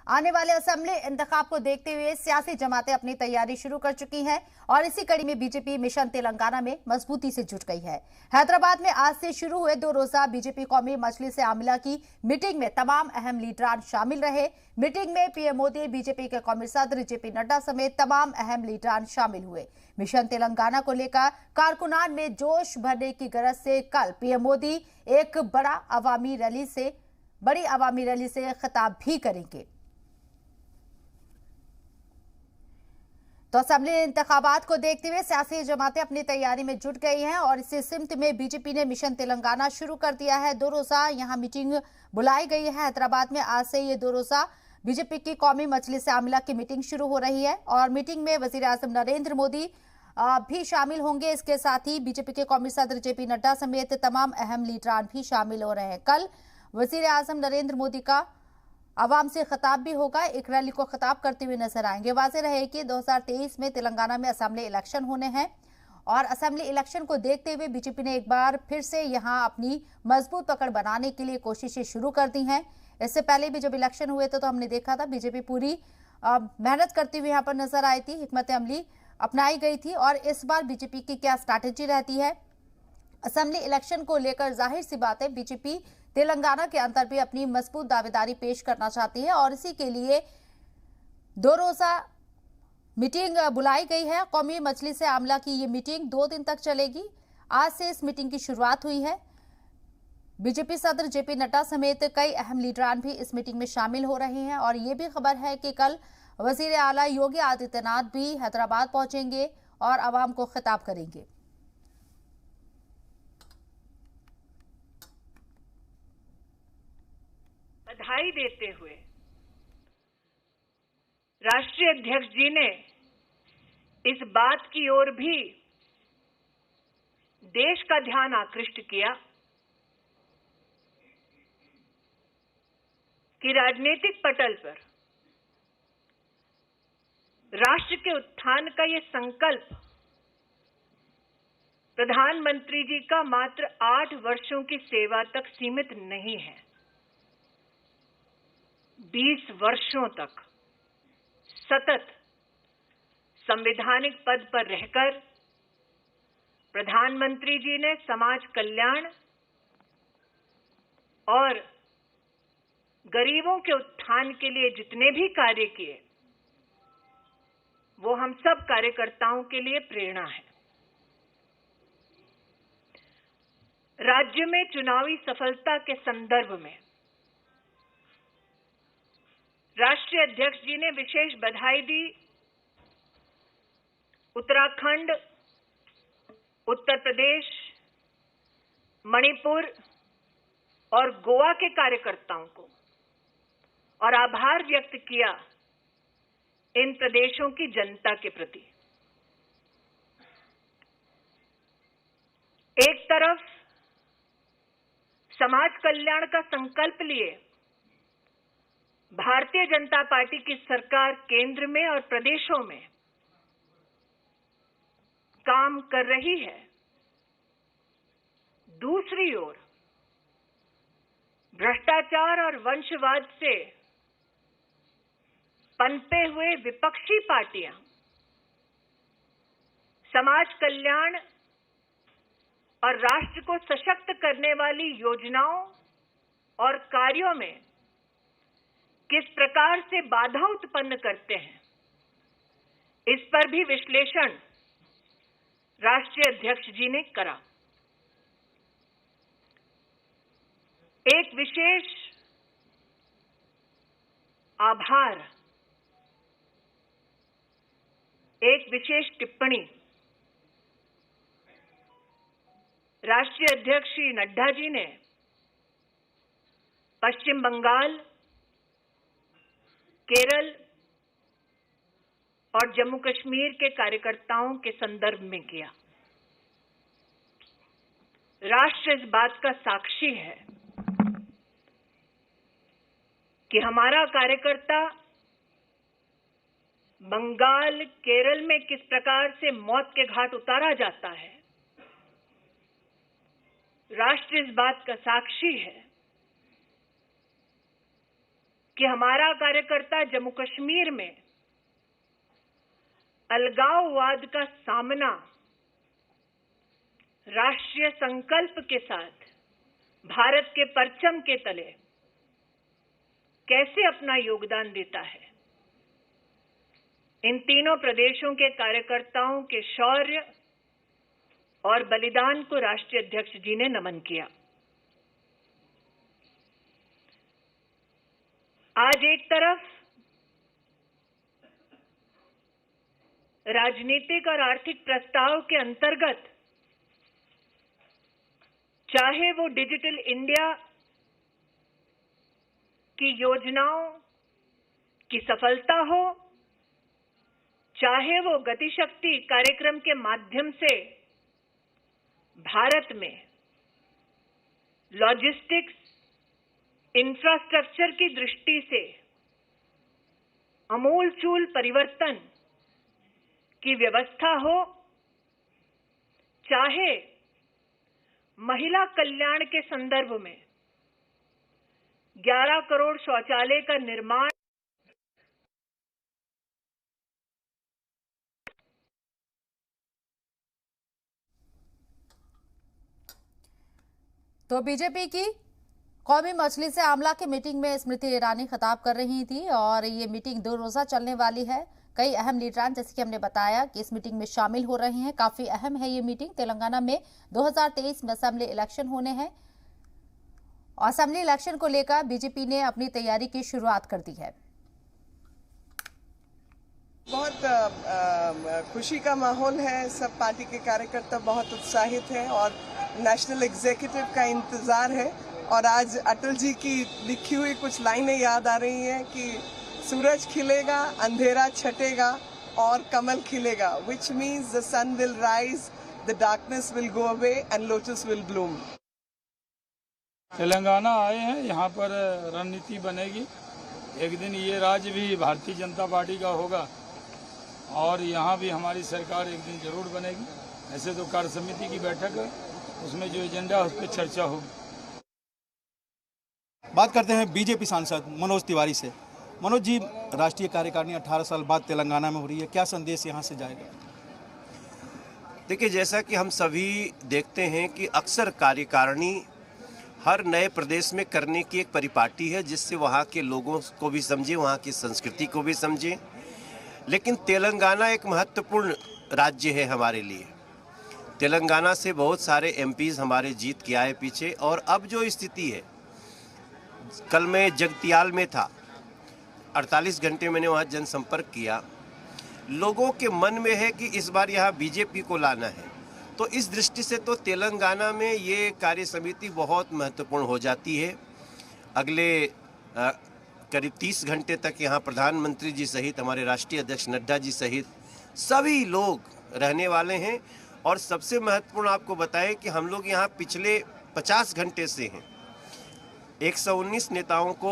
आने वाले असेंबली इंतखाब को देखते हुए सियासी जमातें अपनी तैयारी शुरू कर चुकी हैं और इसी कड़ी में बीजेपी मिशन तेलंगाना में मजबूती से जुट गई है। हैदराबाद में आज से शुरू हुए 2 रोजा बीजेपी कौमी मजलिस आमिला की मीटिंग में तमाम अहम लीडरान शामिल रहे। मीटिंग में पीएम मोदी, बीजेपी के कौमी सदर जेपी नड्डा समेत तमाम अहम लीडरान शामिल हुए। मिशन तेलंगाना को लेकर कारकुनान में जोश भरने की गरज से कल पीएम मोदी एक बड़ी अवामी रैली से खिताब भी करेंगे। तो असेंबली इंतखाबात को देखते हुए सियासी जमातें अपनी तैयारी में जुट गई हैं और इसी सिमत में बीजेपी ने मिशन तेलंगाना शुरू कर दिया है। 2 रोजा यहां मीटिंग बुलाई गई है। हैदराबाद में आज से ये 2 रोजा बीजेपी की कौमी मजलिस आमिला की मीटिंग शुरू हो रही है और मीटिंग में वजीर आजम नरेंद्र मोदी भी शामिल होंगे। इसके साथ ही बीजेपी के कौमी सदर जेपी नड्डा समेत तमाम अहम लीडरान भी शामिल हो रहे हैं। कल वजीर आजम नरेंद्र मोदी का आवाम से खिताब भी होगा, एक रैली को खिताब करते हुए नजर आएंगे। वाज़ेह रहे कि 2023 में तेलंगाना में असेंबली इलेक्शन होने हैं और असेंबली इलेक्शन को देखते हुए बीजेपी ने एक बार फिर से यहां अपनी मजबूत पकड़ बनाने के लिए कोशिशें शुरू कर दी हैं। इससे पहले भी जब इलेक्शन हुए थे तो हमने देखा था बीजेपी पूरी मेहनत करती हुई यहां पर नजर आई थी, हिकमत अमली अपनाई गई थी। और इस बार बीजेपी की क्या स्ट्रैटेजी रहती है असेंबली इलेक्शन को लेकर, जाहिर सी बात है बीजेपी तेलंगाना के अंदर भी अपनी मजबूत दावेदारी पेश करना चाहती है और इसी के लिए 2 रोजा मीटिंग बुलाई गई है। कौमी मजलिस आमला की ये मीटिंग 2 दिन तक चलेगी। आज से इस मीटिंग की शुरुआत हुई है। बीजेपी सदर जेपी नड्डा समेत कई अहम लीडरान भी इस मीटिंग में शामिल हो रहे हैं और ये भी खबर है कि कल वजीर आला योगी आदित्यनाथ भी हैदराबाद पहुंचेंगे और आवाम को खिताब करेंगे। बधाई देते हुए राष्ट्रीय अध्यक्ष जी ने इस बात की ओर भी देश का ध्यान आकृष्ट किया कि राजनीतिक पटल पर राष्ट्र के उत्थान का ये संकल्प प्रधानमंत्री जी का मात्र 8 वर्षों की सेवा तक सीमित नहीं है। 20 वर्षों तक सतत संवैधानिक पद पर रहकर प्रधानमंत्री जी ने समाज कल्याण और गरीबों के उत्थान के लिए जितने भी कार्य किए वो हम सब कार्यकर्ताओं के लिए प्रेरणा है। राज्य में चुनावी सफलता के संदर्भ में राष्ट्रीय अध्यक्ष जी ने विशेष बधाई दी उत्तराखंड, उत्तर प्रदेश, मणिपुर और गोवा के कार्यकर्ताओं को और आभार व्यक्त किया इन प्रदेशों की जनता के प्रति। एक तरफ समाज कल्याण का संकल्प लिए भारतीय जनता पार्टी की सरकार केंद्र में और प्रदेशों में काम कर रही है, दूसरी ओर भ्रष्टाचार और वंशवाद से पनपे हुए विपक्षी पार्टियां समाज कल्याण और राष्ट्र को सशक्त करने वाली योजनाओं और कार्यों में किस प्रकार से बाधा उत्पन्न करते हैं, इस पर भी विश्लेषण राष्ट्रीय अध्यक्ष जी ने करा। एक विशेष आभार, एक विशेष टिप्पणी राष्ट्रीय अध्यक्ष श्री नड्डा जी ने पश्चिम बंगाल, केरल और जम्मू कश्मीर के कार्यकर्ताओं के संदर्भ में किया। राष्ट्र इस बात का साक्षी है कि हमारा कार्यकर्ता बंगाल, केरल में किस प्रकार से मौत के घाट उतारा जाता है। राष्ट्र इस बात का साक्षी है कि हमारा कार्यकर्ता जम्मू कश्मीर में अलगाववाद का सामना राष्ट्रीय संकल्प के साथ भारत के परचम के तले कैसे अपना योगदान देता है, इन तीनों प्रदेशों के कार्यकर्ताओं के शौर्य और बलिदान को राष्ट्रीय अध्यक्ष जी ने नमन किया। आज एक तरफ राजनीतिक और आर्थिक प्रस्ताव के अंतर्गत चाहे वो डिजिटल इंडिया की योजनाओं की सफलता हो, चाहे वो गतिशक्ति कार्यक्रम के माध्यम से भारत में लॉजिस्टिक्स इंफ्रास्ट्रक्चर की दृष्टि से अमूलचूल परिवर्तन की व्यवस्था हो, चाहे महिला कल्याण के संदर्भ में 11 करोड़ शौचालय का निर्माण, तो बीजेपी की कौमी मजलिस से आमला की मीटिंग में स्मृति ईरानी खिताब कर रही थी और ये मीटिंग 2 रोजा चलने वाली है। कई अहम लीडरान जैसे कि हमने बताया कि इस मीटिंग में शामिल हो रहे हैं। काफी अहम है ये मीटिंग। तेलंगाना में 2023 में असेंबली इलेक्शन होने हैं। असेंबली इलेक्शन को लेकर बीजेपी ने अपनी तैयारी की शुरुआत कर दी है। बहुत खुशी का माहौल है। सब पार्टी के कार्यकर्ता बहुत उत्साहित हैं और नेशनल एग्जीक्यूटिव का इंतजार है। और आज अटल जी की लिखी हुई कुछ लाइनें याद आ रही हैं कि सूरज खिलेगा, अंधेरा छटेगा और कमल खिलेगा, which means the sun will rise, the darkness will go away and lotus will bloom. Telangana आए हैं, यहाँ पर रणनीति बनेगी। एक दिन ये राज्य भी भारतीय जनता पार्टी का होगा और यहाँ भी हमारी सरकार एक दिन जरूर बनेगी। ऐसे तो कार्य समिति की बैठक है, उसमें जो एजेंडा है उस पर चर्चा होगी। बात करते हैं बीजेपी सांसद मनोज तिवारी से। मनोज जी, राष्ट्रीय कार्यकारिणी 18 साल बाद तेलंगाना में हो रही है, क्या संदेश यहाँ से जाएगा? देखिए, जैसा कि हम सभी देखते हैं कि अक्सर कार्यकारिणी हर नए प्रदेश में करने की एक परिपाटी है, जिससे वहाँ के लोगों को भी समझे, वहाँ की संस्कृति को भी समझे। लेकिन तेलंगाना एक महत्वपूर्ण राज्य है हमारे लिए। तेलंगाना से बहुत सारे एमपीज हमारे जीत के आए पीछे। और अब जो स्थिति है, कल मैं जगतियाल में था, 48 घंटे मैंने वहाँ जनसंपर्क किया। लोगों के मन में है कि इस बार यहाँ बीजेपी को लाना है। तो इस दृष्टि से तो तेलंगाना में ये कार्य समिति बहुत महत्वपूर्ण हो जाती है। अगले करीब 30 घंटे तक यहाँ प्रधानमंत्री जी सहित हमारे राष्ट्रीय अध्यक्ष नड्डा जी सहित सभी लोग रहने वाले हैं। और सबसे महत्वपूर्ण आपको बताएं कि हम लोग यहाँ पिछले 50 घंटे से हैं। 119 नेताओं को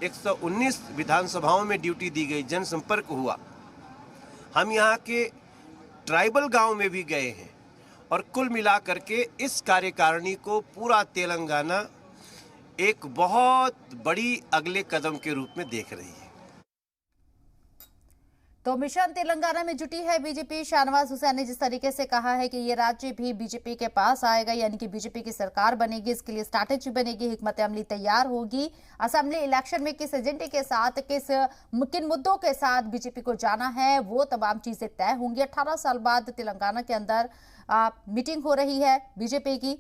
119 विधानसभाओं में ड्यूटी दी गई, जनसंपर्क हुआ। हम यहाँ के ट्राइबल गांव में भी गए हैं और कुल मिलाकर के इस कार्यकारिणी को पूरा तेलंगाना एक बहुत बड़ी अगले कदम के रूप में देख रही है। तो मिशन तेलंगाना में जुटी है बीजेपी। शाहनवाज हुसैन ने जिस तरीके से कहा है कि ये राज्य भी बीजेपी के पास आएगा, यानी कि बीजेपी की सरकार बनेगी, इसके लिए स्ट्रैटेजी बनेगी, हिकमत अमली तैयार होगी। असेंबली इलेक्शन में किस एजेंडे के साथ, किन मुद्दों के साथ बीजेपी को जाना है, वो तमाम चीजें तय होंगी। 18 साल बाद तेलंगाना के अंदर मीटिंग हो रही है बीजेपी की।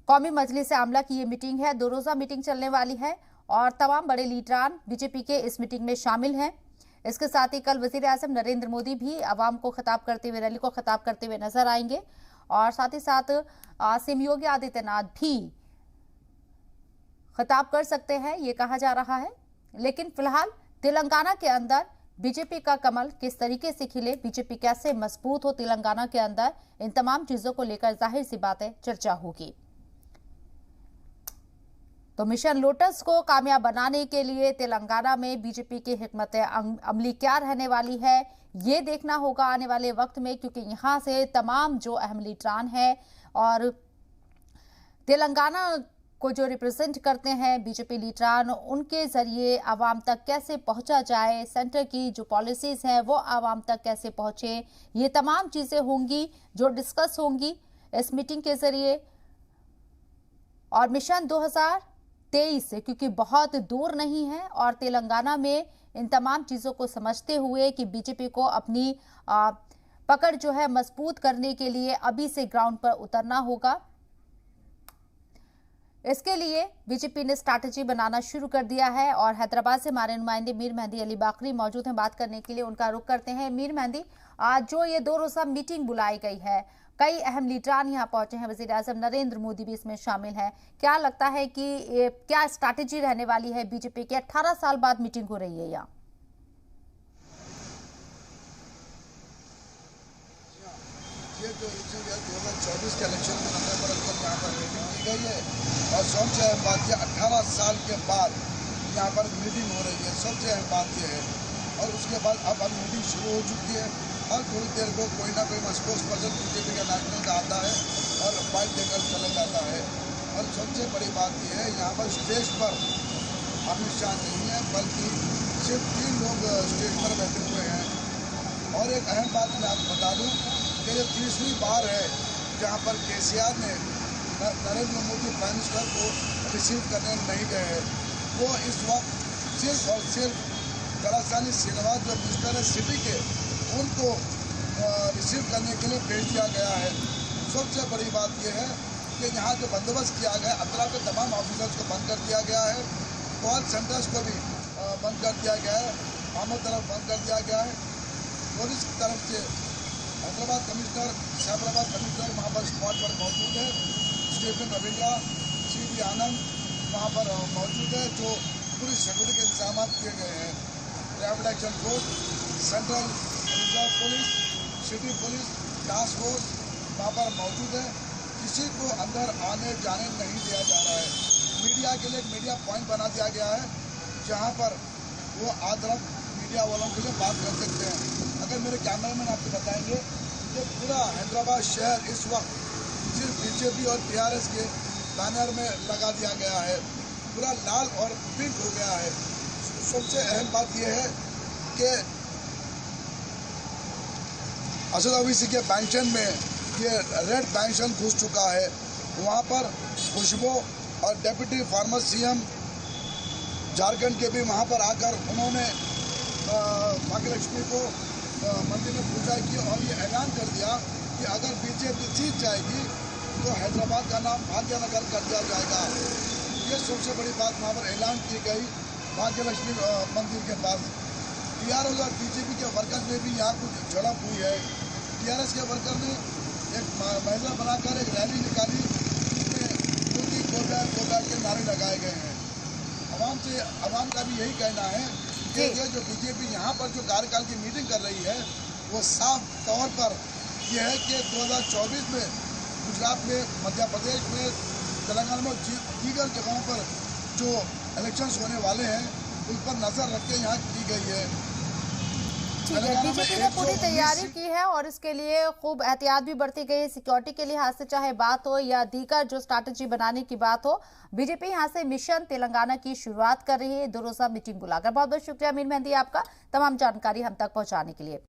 कौमी मजलिस आमला की ये मीटिंग है, 2 रोजा मीटिंग चलने वाली है और तमाम बड़े लीडरान बीजेपी के इस मीटिंग में शामिल हैं। इसके साथ ही कल वजीर आजम नरेंद्र मोदी भी आवाम को खिताब करते हुए, रैली को खिताब करते हुए नजर आएंगे और साथ ही साथ सीएम योगी आदित्यनाथ भी खिताब कर सकते हैं, ये कहा जा रहा है। लेकिन फिलहाल तेलंगाना के अंदर बीजेपी का कमल किस तरीके से खिले, बीजेपी कैसे मजबूत हो तेलंगाना के अंदर, इन तमाम चीजों को लेकर जाहिर सी बात है चर्चा होगी। तो मिशन लोटस को कामयाब बनाने के लिए तेलंगाना में बीजेपी की हिकमत अमली क्या रहने वाली है, ये देखना होगा आने वाले वक्त में, क्योंकि यहां से तमाम जो अहम लीडरान है और तेलंगाना को जो रिप्रेजेंट करते हैं बीजेपी लीडरान, उनके जरिए आवाम तक कैसे पहुंचा जाए, सेंटर की जो पॉलिसीज हैं वो आवाम तक कैसे पहुंचे, ये तमाम चीजें होंगी जो डिस्कस होंगी इस मीटिंग के जरिए। और मिशन 2023 क्योंकि बहुत दूर नहीं है और तेलंगाना में इन तमाम चीजों को समझते हुए कि बीजेपी को अपनी पकड़ जो है मजबूत करने के लिए अभी से ग्राउंड पर उतरना होगा। इसके लिए बीजेपी ने स्ट्रैटेजी बनाना शुरू कर दिया है और हैदराबाद से हमारे नुमाइंदे मीर मेहंदी अली बाकरी मौजूद हैं, बात करने के लिए उनका रुख करते हैं। मीर मेहंदी, आज जो ये 2 रोजा मीटिंग बुलाई गई है, कई अहम लीडरान यहाँ पहुंचे हैं, वज़ीर-ए-आज़म नरेंद्र मोदी भी इसमें शामिल हैं, क्या लगता है कि क्या स्ट्रैटेजी रहने वाली है बीजेपी की? 18 साल बाद मीटिंग हो रही है यहाँ। ये जो 2024 के इलेक्शन में नवंबर में यहाँ पर मीटिंग की गई है और सबसे अहम बात यह 18 साल के बाद यहाँ पर मीटिंग हो रही है, सबसे अहम बात यह है। और उसके बाद अब मीटिंग शुरू हो चुकी है और थोड़ी देर को कोई ना कोई स्पोर्ट्स पर्सन बीजेपी का नेशनल का आता है और बाइक देकर चला जाता है। और सबसे बड़ी बात यह है, यहाँ पर स्टेज पर अमित शाह नहीं है बल्कि सिर्फ 3 लोग स्टेज पर बैठे हुए हैं। और एक अहम बात मैं आपको बता दूँ कि ये 3री बार है जहाँ पर केसीआर ने नरेंद्र मोदी प्राइम मिनिस्टर को रिसीव करने नहीं गए हैं। वो इस वक्त सिर्फ और सिर्फ गलासानी श्रीनिवास जो मिनिस्टर है सिटी के, उनको रिसीव करने के लिए भेज दिया गया है। सबसे बड़ी बात यह है कि यहाँ जो बंदोबस्त किया गया, अतरा के तमाम ऑफिसर्स को बंद कर दिया गया है, कॉल सेंटर्स को भी बंद कर दिया गया है, आमद तरफ बंद कर दिया गया है। पुलिस की तरफ से हैदराबाद कमिश्नर, सैफराबाद कमिश्नर वहाँ पर स्पॉट पर मौजूद है, स्टीफन रविंद्रा, सीडी आनंद वहाँ पर मौजूद है, जो पूरी सिक्योरिटी के इंतजाम किए गए हैं। Rapid action force, central reserve police, city police, task force वहाँ पर मौजूद है। किसी को अंदर आने जाने नहीं दिया जा रहा है। मीडिया के लिए एक मीडिया पॉइंट बना दिया गया है जहाँ पर वो आदरक मीडिया वालों के लिए बात कर सकते हैं। अगर मेरे कैमरामैन आपको बताएंगे कि पूरा हैदराबाद शहर इस वक्त सिर्फ बीजेपी और टीआरएस के बैनर में लगा दिया गया है, पूरा लाल और पिंक हो गया है। सबसे अहम बात यह है कि असद ओवैसी के पेंशन में ये रेड पेंशन घुस चुका है। वहाँ पर खुशबू और डिप्टी फार्मर सीएम झारखंड के भी वहाँ पर आकर उन्होंने भाग्यलक्ष्मी को मंदिर में पूजा की और ये ऐलान कर दिया कि अगर बीजेपी जीत जाएगी तो हैदराबाद का नाम भाग्यनगर कर दिया जाएगा। ये सबसे बड़ी बात वहाँ पर ऐलान की गई भाग्यलक्ष्मी मंदिर के पास। टीआरएस और बीजेपी के वर्कर में भी यहाँ कुछ झड़प हुई है। टीआरएस के वर्कर ने एक महिला बनाकर एक रैली निकाली जिसमें मोदी गो बैक के नारे लगाए गए हैं। अवाम का भी यही कहना है कि ये जो बीजेपी यहाँ पर जो कार्यकाल की मीटिंग कर रही है वो साफ तौर पर यह है कि 2024 में गुजरात में, मध्य प्रदेश में, तेलंगाना में दीगर जगहों पर जो इलेक्शंस होने वाले हैं उस पर नजर रख के यहाँ की गई है। ठीक है, बीजेपी ने पूरी तैयारी की है और इसके लिए खूब एहतियात भी बरती गई है सिक्योरिटी के लिहाज से, चाहे बात हो या दीगर जो स्ट्रैटेजी बनाने की बात हो। बीजेपी यहां से मिशन तेलंगाना की शुरुआत कर रही है 2 रोजा मीटिंग बुलाकर। बहुत बहुत शुक्रिया मीर मेहंदी आपका तमाम जानकारी हम तक पहुंचाने के लिए।